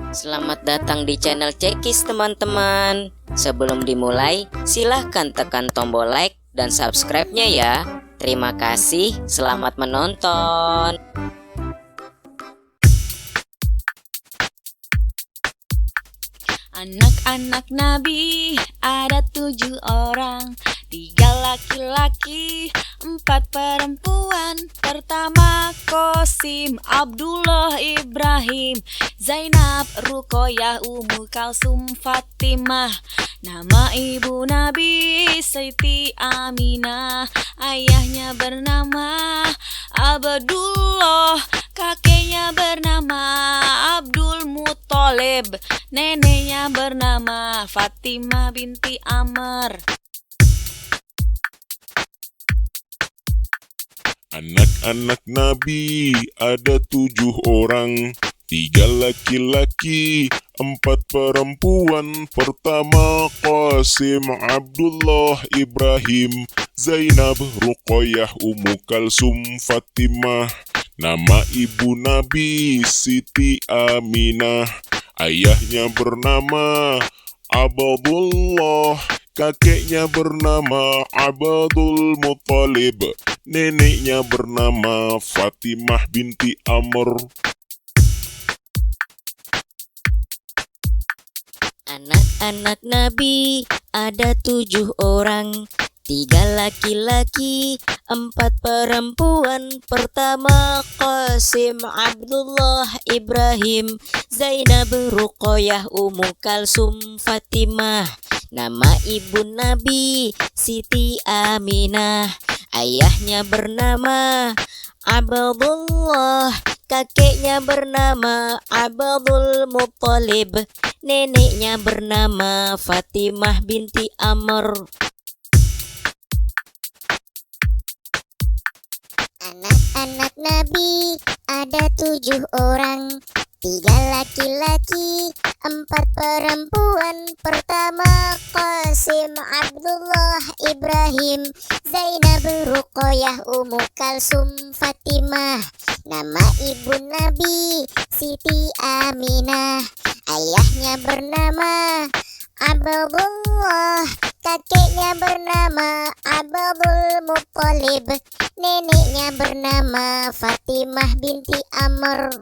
Selamat datang di channel Cekis teman-teman. Sebelum dimulai, silahkan tekan tombol like dan subscribe-nya ya. Terima kasih, selamat menonton. Anak-anak Nabi ada 7 orang, 3 laki-laki, 4 perempuan. Pertama Qasim, Abdullah, Ibrahim, Zainab, Ruqayyah, Ummu Kalsum, Fatimah. Nama ibu Nabi Siti Aminah. Ayahnya bernama Abdullah, kakeknya bernama Abdul Muthalib, neneknya bernama Fatimah binti Amr. Anak-anak Nabi ada 7 orang, 3 laki-laki, 4 perempuan. Pertama Qasim, Abdullah, Ibrahim, Zainab, Ruqayyah, Ummu Kalsum, Fatimah. Nama ibu Nabi Siti Aminah. Ayahnya bernama Abdullah, kakeknya bernama Abdul Muthalib, neneknya bernama Fatimah binti Amr. Anak-anak Nabi ada 7 orang, 3 laki-laki, 4 perempuan. Pertama Qasim, Abdullah, Ibrahim, Zainab, Ruqayyah, Ummu Kalsum, Fatimah. Nama ibu Nabi Siti Aminah. Ayahnya bernama Abdullah, kakeknya bernama Abdul Muthalib, neneknya bernama Fatimah binti Amr. Anak-anak Nabi ada 7 orang, 3 laki-laki, 4 perempuan. Pertama Qasim, Abdullah, Ibrahim, Zainab, Ruqayyah, Ummu Kalsum, Fatimah. Nama ibu Nabi Siti Aminah. Ayahnya bernama Abdullah, kakeknya bernama Abdul Muthalib, neneknya bernama Fatimah binti Amr.